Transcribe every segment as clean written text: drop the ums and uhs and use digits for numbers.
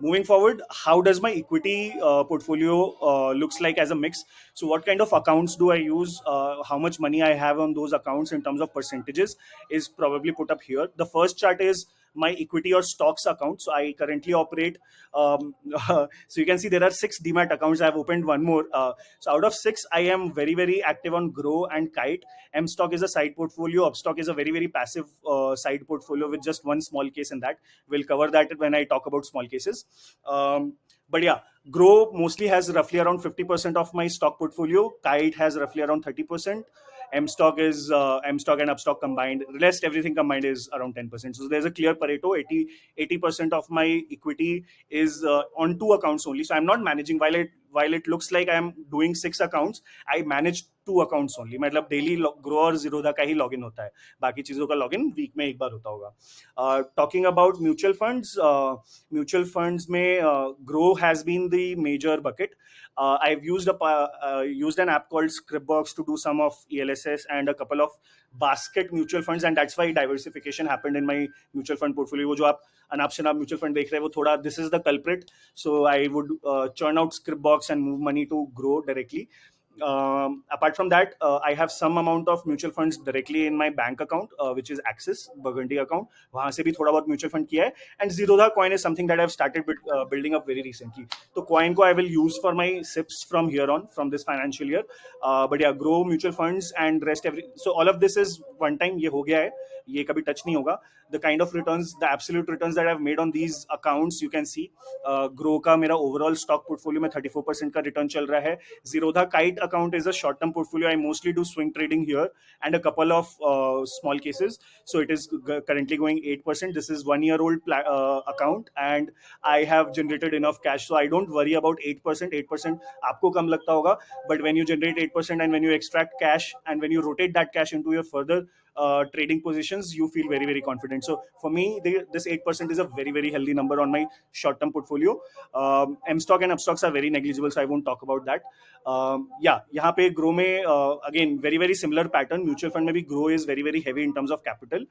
Moving forward, how does my equity portfolio looks like as a mix? So what kind of accounts do I use? How much money I have on those accounts in terms of percentages is probably put up here. The first chart is my equity or stocks account. So I currently operate. So you can see there are 6 demat accounts. I have opened one more. So out of 6, I am very very active on Grow and Kite. M stock is a side portfolio. Upstock is a very very passive side portfolio with just one small case in that. We'll cover that when I talk about small cases. But yeah, Grow mostly has roughly around 50% of my stock portfolio. Kite has roughly around 30%. M stock and Upstock combined. Rest everything combined is around 10%. So there's a clear Pareto. 80% of my equity is on 2 accounts only. So I'm not managing, while it looks like I'm doing 6 accounts, I manage 2 accounts only. मतलब daily grow और जीरोधा का ही login होता है, बाकी चीजों का login week में एक बार होता होगा. Talking about mutual funds में Grow has been the major bucket. I've used an app called Scriptbox to do some of ELSS and a couple of basket mutual funds, and that's why diversification happened in my mutual fund portfolio. वो जो आप अनाप शनाप mutual fund देख रहे हैं वो थोड़ा, this is the culprit. So I would churn out Scriptbox and move money to Grow directly. Apart from that, I have some amount of mutual funds directly in my bank account, which is Axis Burgundy account. वहाँ से भी थोड़ा बहुत mutual fund किया है. And Zerodha coin is something that I've started building up very recently. तो coin को I will use for my SIPs from here on, from this financial year. But yeah, Grow mutual funds and rest so all of this is one time. ये हो गया है, ये कभी touch नहीं होगा. The kind of returns, the absolute returns that I've made on these accounts, you can see. Grow का मेरा overall stock portfolio में 34% का return चल रहा है. Zerodha Kite account is a short-term portfolio. I mostly do swing trading here and a couple of small cases. So it is currently going 8%. This is 1-year-old account, and I have generated enough cash, so I don't worry about 8%. 8% आपको कम लगता होगा, but when you generate 8% and when you extract cash and when you rotate that cash into your further trading positions, you feel very very confident. So for me, this 8% is a very very healthy number on my short-term portfolio. M stock and upstocks are very negligible, so I won't talk about that. Yeah, यहाँ पे Grow में again very very similar pattern. Mutual fund में भी Grow is very very heavy in terms of capital.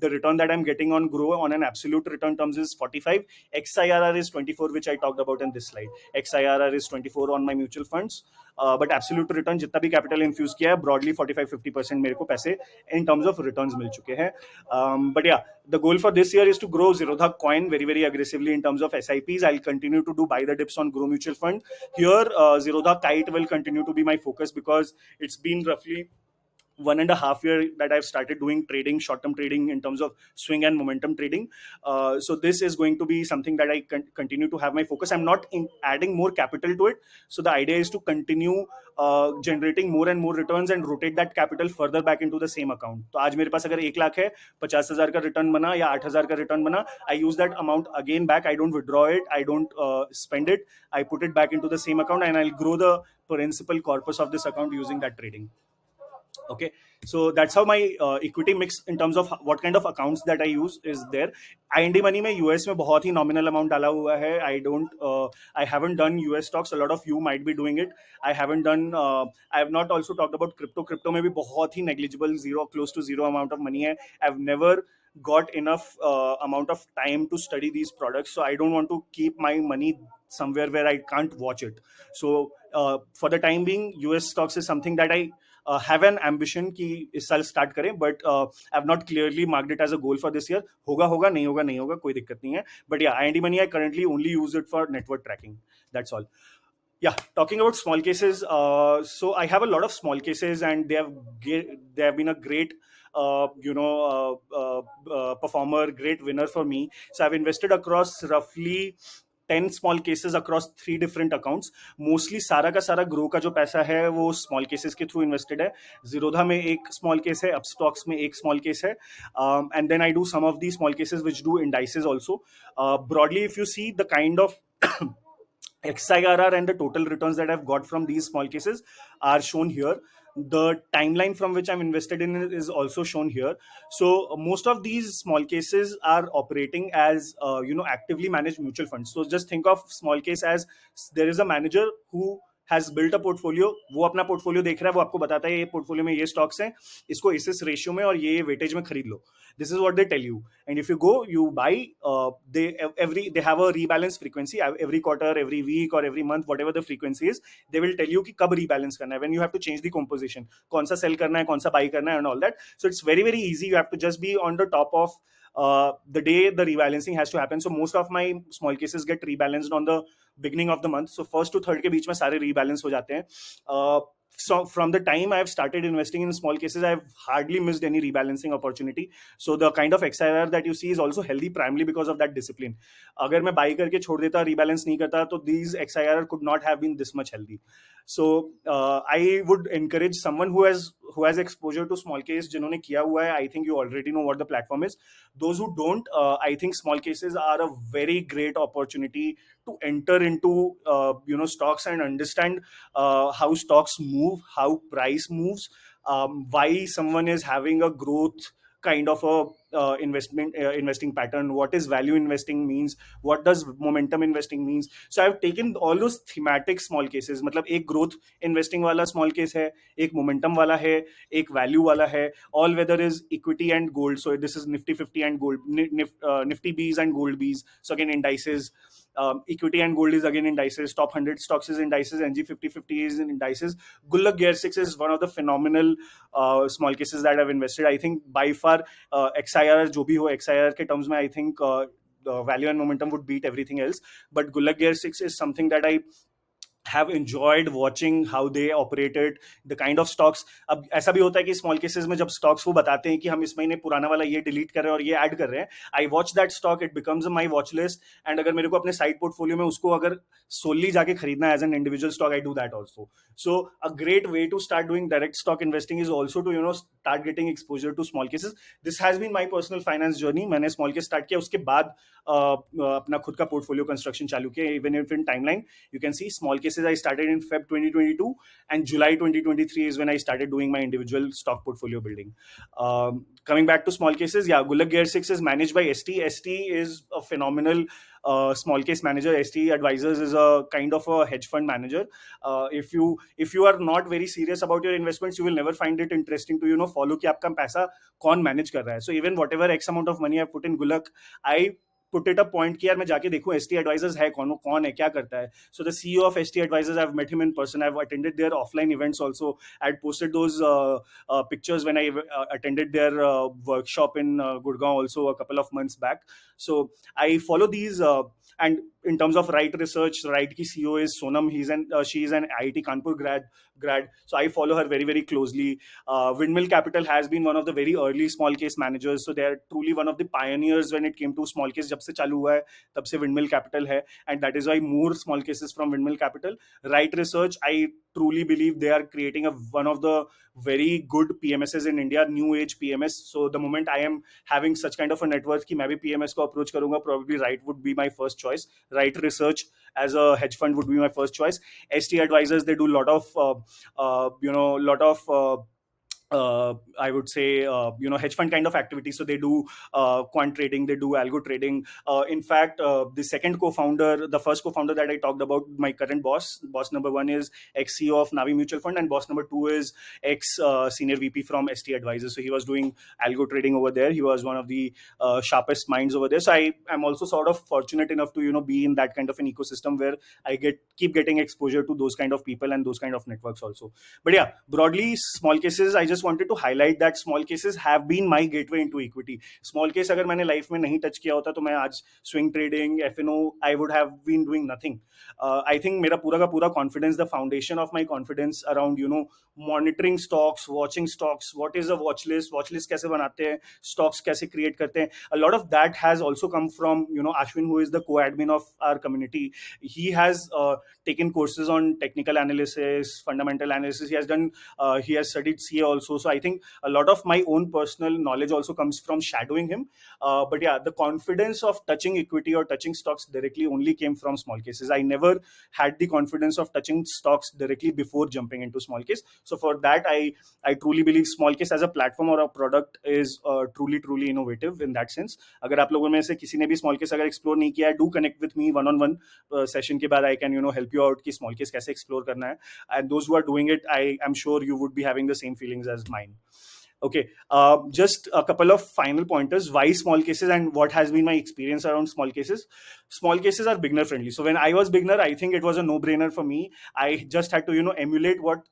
The return that I'm getting on Grow on an absolute return terms is 45. XIRR is 24, which I talked about in this slide. XIRR is 24 on my mutual funds. But absolute return जितना भी capital infuse किया है, broadly 45-50% मेरे को पैसे in terms of returns मिल चुके हैं. But yeah, the goal for this year is to grow Zerodha coin very very aggressively in terms of SIPs. I'll continue to do buy the dips on Grow mutual fund. Here, Zerodha Kite will continue to be my focus because it's been roughly 1.5 years that I've started doing trading, short-term trading in terms of swing and momentum trading. So this is going to be something that I continue to have my focus. I'm not adding more capital to it. So the idea is to continue generating more and more returns and rotate that capital further back into the same account. तो आज मेरे पास अगर 1 लाख है, 50,000 का return बना या 8,000 का return बना, I use that amount again back. I don't withdraw it. I don't spend it. I put it back into the same account and I'll grow the principal corpus of this account using that trading. Okay, so that's how my equity mix in terms of what kind of accounts that I use is there. IND money में US में बहुत ही nominal amount डाला हुआ है. I haven't done US stocks. A lot of you might be doing it. I haven't done. I have not also talked about crypto. Crypto में भी बहुत ही negligible, close to zero amount of money है. I've never got enough amount of time to study these products, so I don't want to keep my money somewhere where I can't watch it. So for the time being, US stocks is something that I have an ambition कि इस साल start करें, but I have not clearly marked it as a goal for this year. होगा होगा, नहीं होगा नहीं होगा, कोई दिक्कत नहीं है. But yeah, IND money I currently only use it for network tracking. That's all. Yeah, talking about small cases, so I have a lot of small cases and they have been a great performer, great winner for me. So I've invested across roughly 10 small cases across 3 different accounts. Mostly सारा का सारा Grow का जो पैसा है वो small cases के through invested है. Zerodha में एक small case है, Upstocks में एक small case है, and then I do some of these small cases which do indices also. Broadly, if you see the kind of XIRR and the total returns that I've got from these small cases are shown here. The timeline from which I'm invested in is also shown here. So most of these small cases are operating as actively managed mutual funds. So just think of small case as there is a manager who has built a portfolio. वो अपना portfolio देख रहा है, वो आपको बताता है ये portfolio में ये stocks हैं, इसको इस ratio में और ये weightage में खरीद लो. This is what they tell you. And if you go, you buy, they have a rebalance frequency every quarter, every week, or every month, whatever the frequency is. They will tell you कि कब rebalance करना है, when you have to change the composition, कौन सा sell करना है, कौन सा buy करना है, and all that. So it's very very easy. You have to just be on the top of the day the rebalancing has to happen. So most of my small cases get rebalanced on the beginning of the month. So first to third के बीच में सारे rebalance हो जाते हैं. So from the time I've started investing in small cases, I've hardly missed any rebalancing opportunity. So the kind of XIR that you see is also healthy primarily because of that discipline. अगर मैं buy करके छोड़ देता, rebalance नहीं करता, तो these XIR could not have been this much healthy. So I would encourage someone who has exposure to small case, जिन्होंने किया हुआ है, I think you already know what the platform is. Those who don't, I think small cases are a very great opportunity to enter into stocks and understand how stocks move, how price moves, why someone is having a growth kind of a investing pattern, what is value investing means, what does momentum investing means. So I've taken all those thematic small cases. मतलब एक growth investing वाला small case है, एक momentum वाला है, एक value वाला है. All weather is equity and gold. So this is Nifty 50 and gold, Nifty Bs and gold Bs. So again indices. Equity and gold is again indices. Top 100 stocks is indices. NG 50 is in indices. Gullak Gear 6 is one of the phenomenal small cases that I've invested. I think by far XIR जो भी हो, XIR के terms में I think the value and momentum would beat everything else. But Gullak Gear 6 is something that I have enjoyed watching how they operated, the kind of stocks. अब ऐसा भी होता है कि स्मॉल केसेस में जब स्टॉक्स वो बताते हैं कि हम इस महीने पुराना वाला ये डिलीट कर रहे हैं और ये ऐड कर रहे हैं, I watch that stock, it becomes my watch list. And अगर मेरे को अपने साइड पोर्टफोलियो में उसको अगर सोली जाके खरीदना as an individual stock, I do that also. So a great way to start doing direct stock investing is also to start getting exposure to small cases. This has been my personal finance journey. मैंने small case start किया, उसके बाद अपना खुद का portfolio construction चालू किया. Even if in timeline you can see small cases I started in Feb 2022, and July 2023 is when I started doing my individual stock portfolio building. Coming back to small cases, yeah, Gullak Gear 6 is managed by ST. ST is a phenomenal small case manager. ST Advisors is a kind of a hedge fund manager. If you are not very serious about your investments, you will never find it interesting to follow कि आपका पैसा कौन manage कर रहा है. So even whatever X amount of money I put in Gullak, I put it a point कि यार मैं जाके देखूं ST Advisors है कौन है, क्या करता है. So the CEO of ST Advisors, I've met him in person. I've attended their offline events also. I'd posted those pictures when I attended their workshop in Gurgaon also a couple of months back. So I follow these and in terms of Right Research, Right ki CEO is Sonam. She is an IIT Kanpur grad. So I follow her very very closely. Windmill Capital has been one of the very early small case managers. So they are truly one of the pioneers when it came to small case. जब से चालू हुआ है तब से Windmill Capital है, and that is why more small cases from Windmill Capital. Right Research, I truly believe they are creating one of the very good PMSs in India, new age PMS. So the moment I am having such kind of a net worth कि मैं भी PMS को approach करूंगा, probably Right would be my first choice. Right Research as a hedge fund would be my first choice. ST Advisors, they do lot of I would say, hedge fund kind of activities. So they do quant trading, they do algo trading. In fact, the first co-founder that I talked about, my current boss number one is ex-CEO of Navi Mutual Fund, and boss number two is ex-senior VP from ST Advisors. So he was doing algo trading over there. He was one of the sharpest minds over there. So I am also sort of fortunate enough to, be in that kind of an ecosystem where I keep getting exposure to those kind of people and those kind of networks also. But yeah, broadly, small cases, I just wanted to highlight that small cases have been my gateway into equity. Small case अगर मैंने life में नहीं touch किया होता तो मैं आज swing trading, FNO, I would have been doing nothing. I think मेरा पूरा का पूरा confidence, the foundation of my confidence around monitoring stocks, watching stocks, what is a watch list कैसे बनाते हैं, stocks कैसे create करते हैं, a lot of that has also come from Ashwin, who is the co-admin of our community. He has taken courses on technical analysis, fundamental analysis. He has studied CA also. also. So I think a lot of my own personal knowledge also comes from shadowing him. But yeah, the confidence of touching equity or touching stocks directly only came from small cases. I never had the confidence of touching stocks directly before jumping into small case. So for that, I truly believe small case as a platform or a product is truly innovative in that sense. अगर आप लोगों में से किसी ने भी small case अगर explore नहीं किया है, do connect with me one on one session के बाद. I can help you out कि स्मॉल केस कैसे एक्सप्लोर करना है. And those who are doing it, I am sure you would be having the same feelings as mine. Okay, just a couple of final pointers. Why small cases and what has been my experience around small cases? Small cases are beginner friendly. So when I was beginner, I think it was a no-brainer for me. I just had to emulate what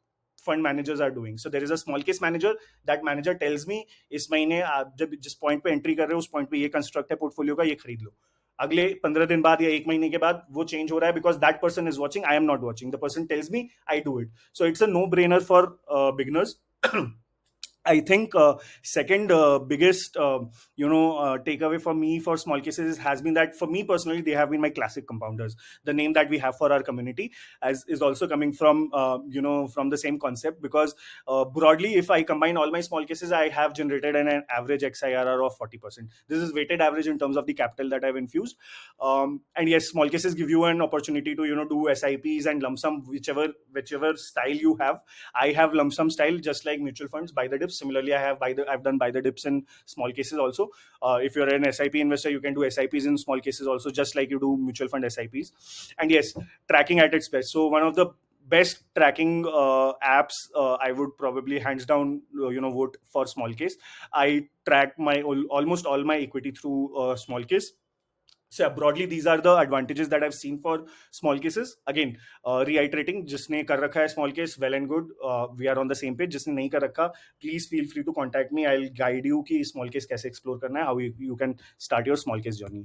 fund managers are doing. So there is a small case manager. That manager tells me इस महीने आप जब जिस point पे entry कर रहे हो उस पॉइंट पे ये कंस्ट्रक्ट है पोर्टफोलियो का, ये खरीद लो. अगले 15 दिन बाद या एक महीने के बाद वो चेंज हो रहा है because that person is watching, I am not watching, the person tells me, I do it. So it's a no brainer for beginners. I think second biggest takeaway for me for small cases has been that for me personally they have been my classic compounders. The name that we have for our community as is also coming from from the same concept, because broadly if I combine all my small cases I have generated an average XIRR of 40%. This is weighted average in terms of the capital that I've infused. And yes, small cases give you an opportunity to do SIPs and lump sum, whichever style you have. I have lump sum style just like mutual funds, buy the dips. Similarly, I've done buy the dips in small cases also. If you're an SIP investor, you can do SIPs in small cases also, just like you do mutual fund SIPs. And yes, tracking at its best. So one of the best tracking apps, I would probably hands down vote for small case. I track my almost all my equity through small case. So yeah, broadly these are the advantages that I've seen for small cases. Again, reiterating, जिसने कर रखा है small case, well and good. We are on the same page. जिसने नहीं कर रखा, please feel free to contact me. I'll guide you कि small case कैसे explore करना है, how you can start your small case journey.